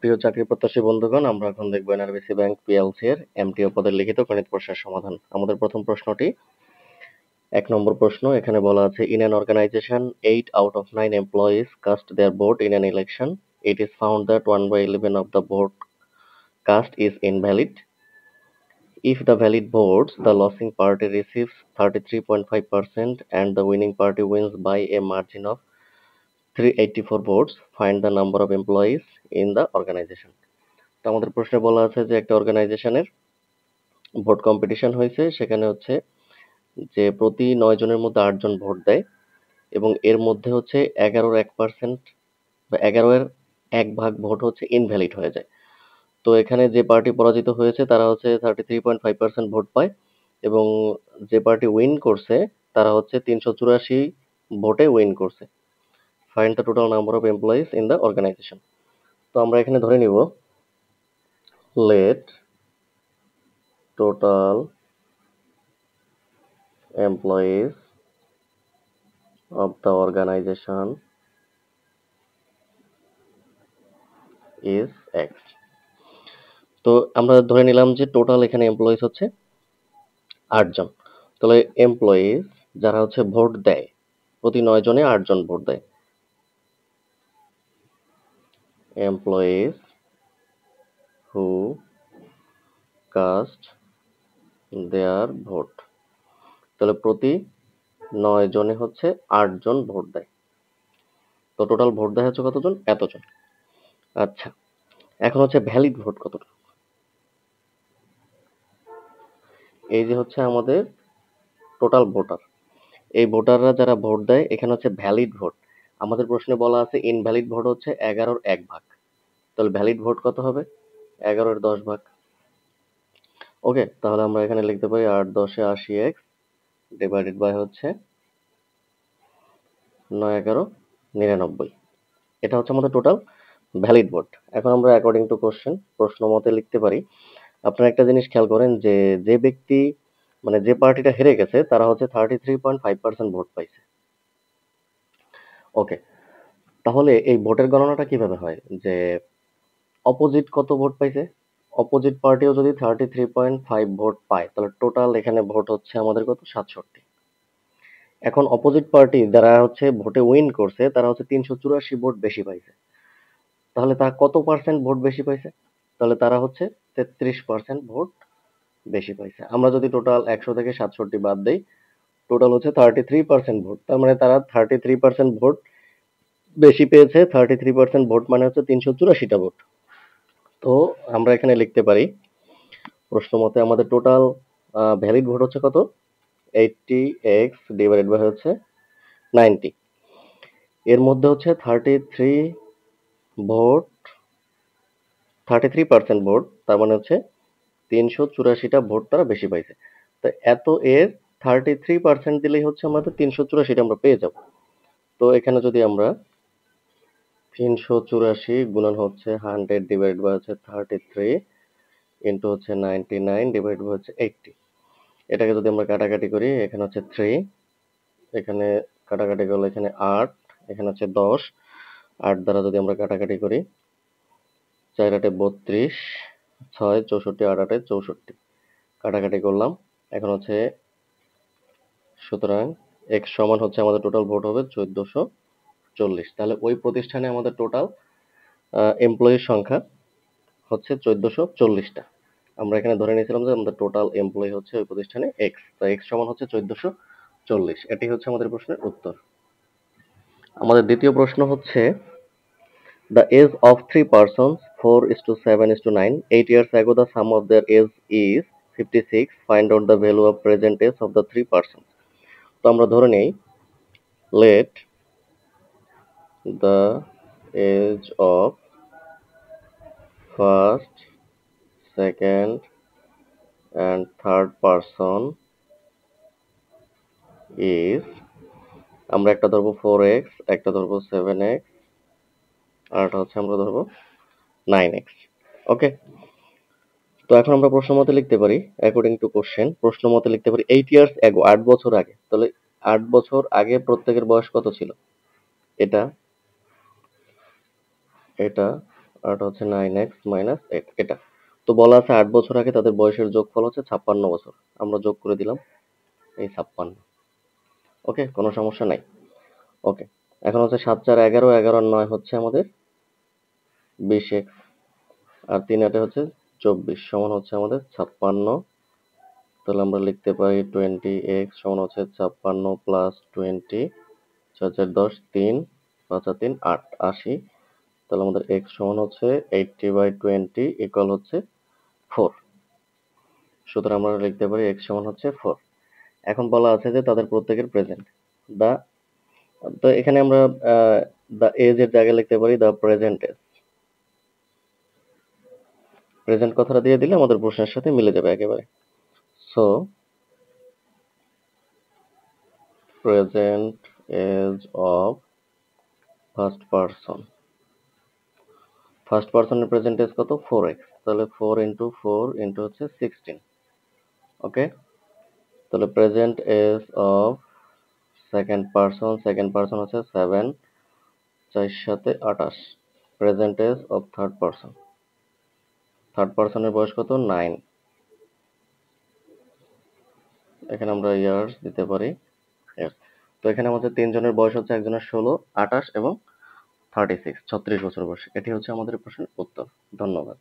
প্রিয় চাকরি প্রত্যাশী বন্ধুগণ, আমরা এখন দেখব এনআরবিসি ব্যাংক পিএলসি এর এমটিও পদের লিখিত গণিত প্রশ্নের সমাধান। আমাদের প্রথম প্রশ্নটি ১ নম্বর প্রশ্ন। এখানে বলা আছে, in an organization 8 out of 9 employees cast their vote in an election. It is found that 1/11 of the vote cast is invalid. If the valid votes, the losing party receives 33.5% and the winning party wins by a margin of 384 votes. Find the number of employees in the organization. তো আমাদের প্রশ্নে বলা আছে যে একটা অর্গানাইজেশনের vote competition হয়েছে, সেখানে হচ্ছে যে প্রতি 9 জনের মধ্যে 8 জন ভোট দেয় এবং এর মধ্যে হচ্ছে 11% বা 11 এর 1 ভাগ ভোট হচ্ছে ইনভ্যালিড হয়ে যায়। তো এখানে যে পার্টি পরাজিত হয়েছে তারা হচ্ছে 33.5% ভোট পায় এবং যে পার্টি উইন করছে তারা হচ্ছে 384 ভোটে উইন করছে। Find the total number of employees in the organization. তো আমরা এখানে ধরে নিব let total employees of the organization is X. তো আমরা ধরে নিলাম যে টোটাল এখানে এমপ্লয়িজ হচ্ছে 8 জন। তাহলে এমপ্লয়িজ যারা হচ্ছে ভোট দেয়, প্রতি 9 জনে 8 জন ভোট দেয়। এমপ্লয়িজ হু কাস্ট দেয়ার ভোট। তাহলে প্রতি 9 জনে হচ্ছে 8 জন ভোট দেয়। তো টোটাল ভোট দেয় হচ্ছে কতজন? এতজন। আচ্ছা, এখন হচ্ছে ভ্যালিড ভোট কতটা? এই যে হচ্ছে আমাদের টোটাল ভোটার, এই ভোটাররা যারা ভোট দেয় এখানে হচ্ছে ভ্যালিড ভোট। আমাদের প্রশ্নে বলা আছে ইনভ্যালিড ভোট হচ্ছে 11-র 1 ভাগ। তাহলে ভ্যালিড ভোট কত হবে? 11-এর 10 ভাগ। ওকে, তাহলে আমরা এখানে লিখতে পারি 8 10 80x ডিভাইডেড বাই হচ্ছে 9 11 99। এটা হচ্ছে আমাদের টোটাল ভ্যালিড ভোট। এখন আমরা অ্যাকর্ডিং টু কোশ্চেন প্রশ্ন মতে লিখতে পারি। আপনারা একটা জিনিস খেয়াল করেন যে যে ব্যক্তি মানে যে পার্টিটা হেরে গেছে তারা হচ্ছে 33.5% ভোট পাইছে। ওকে, তাহলে এই ভোটের গণনাটা কিভাবে হয়? যে অপোজিট কত ভোট পাইছে? অপোজিট পার্টিও যদি 33.5 ভোট পায় তাহলে টোটাল এখানে ভোট হচ্ছে আমাদের কত? 67। এখন অপোজিট পার্টি যারা হচ্ছে ভোটে উইন করছে তারা হচ্ছে 384 ভোট বেশি পাইছে। তাহলে তারা কত পার্সেন্ট ভোট বেশি পাইছে? তাহলে তারা হচ্ছে 33% ভোট বেশি পাইছে। আমরা যদি টোটাল 100 থেকে 67 বাদ দেই, টোটাল হচ্ছে 33% ভোট। তার মানে তারা 33% ভোট বেশি পেয়েছে। 33% ভোট মানে হচ্ছে 384টা ভোট। তো আমরা এখানে লিখতে পারি প্রশ্ন মতে আমাদের টোটাল ভ্যালিড ভোট হচ্ছে কত? 80x ডিভাইডেড বাই হচ্ছে 90। এর মধ্যে হচ্ছে ভোট 33% ভোট, তার মানে হচ্ছে 384টা ভোট তারা বেশি পাইছে। তো এত এর 33% দিলেই হচ্ছে আমাদের 384টা আমরা পেয়ে যাব। তো এখানে যদি আমরা 384 গুণন হচ্ছে 100 ডিভাইড বাই হচ্ছে 33 ইন্টু হচ্ছে 99 ডিভাইড বাই হচ্ছে 80, এটাকে যদি আমরা কাটাকাটি করি এখানে হচ্ছে 3, এখানে কাটাকাটি করলে এখানে 8, এখানে হচ্ছে 10, 8 দ্বারা যদি আমরা কাটাকাটি করি 4 8 32, 6 64, 8 8 64, কাটাকাটি করলাম। এখন হচ্ছে সুতরাং x সমান হচ্ছে আমাদের টোটাল ভোট হবে 1440। তাহলে ওই প্রতিষ্ঠানে আমাদের টোটাল এমপ্লয়ির সংখ্যা হচ্ছে 1440টা। আমরা এখানে ধরে নিয়েছিলাম যে আমাদের টোটাল এমপ্লয়ি হচ্ছে ওই প্রতিষ্ঠানে x, তো x সমান হচ্ছে 1440। এটি হচ্ছে আমাদের প্রশ্নের উত্তর। আমাদের দ্বিতীয় প্রশ্ন হচ্ছে, the age of three persons 4:7:9 8 years ago the sum of their age is 56. Find out the value of present age of the three persons. তো আমরা ধরে নেই let the age of first, second and third person is, আমরা একটা ধরবো 4x, একটা ধরবো 7x, আর একটা হচ্ছে আমরা ধরবো 9x। ওকে, তো এখন আমরা প্রশ্ন মতে লিখতে পারি অ্যাকর্ডিং টু কোশ্চেন, প্রশ্ন মতে লিখতে পারি 8 ইয়ার্স অ্যাগো, 8 বছর আগে। তাহলে 8 বছর আগে প্রত্যেকের বয়স কত ছিল? এটা এটা আর এটা হচ্ছে 9x মাইনাস 8 এটা। তো বলা আছে 8 বছর আগে তাদের বয়সের যোগফল হচ্ছে 56 বছর। আমরা যোগ করে দিলাম এই 56। ওকে, কোনো সমস্যা নাই। ওকে, এখন হচ্ছে 7 4 11, 11 আর 9 হচ্ছে আমাদের 20x, আর 3 8 হচ্ছে 24 সমান হচ্ছে আমাদের 56। তাহলে আমরা লিখতে পারি 20x সমান হচ্ছে 56 প্লাস 20, 4 4 10, 3 5 আর 3 8, 80। তাহলে আমাদের x সমান হচ্ছে 80/20 ইকুয়াল হচ্ছে 4। সুতরাং আমরা লিখতে পারি x সমান হচ্ছে 4। এখন বলা আছে যে তাদের প্রত্যেকের প্রেজেন্ট। দা তো এখানে আমরা দা এজ এর জায়গায় লিখতে পারি দা প্রেজেন্ট এজ। প্রেজেন্ট কথাটা দিয়ে দিলে আমাদের প্রশ্নের সাথে মিলে যাবে একেবারে। So present age of first person. First পারসনের প্রেজেন্ট এজ কত? 4x। তাহলে 4 ইন্টু 4 ইন্টু হচ্ছে 16। ওকে, তাহলে present age of second person হচ্ছে 7, 4 সাথে 28। প্রেজেন্ট এজ অফ থার্ড পারসনের বয়স কত? 9। এখানে আমরা ইয়ার্স দিতে পারি ইয়ার্স। তো এখানে আমাদের তিনজনের বয়স হচ্ছে একজনের 16, 28 এবং 36, 36 বছর বয়স। এটি হচ্ছে আমাদের প্রশ্নের উত্তর। ধন্যবাদ।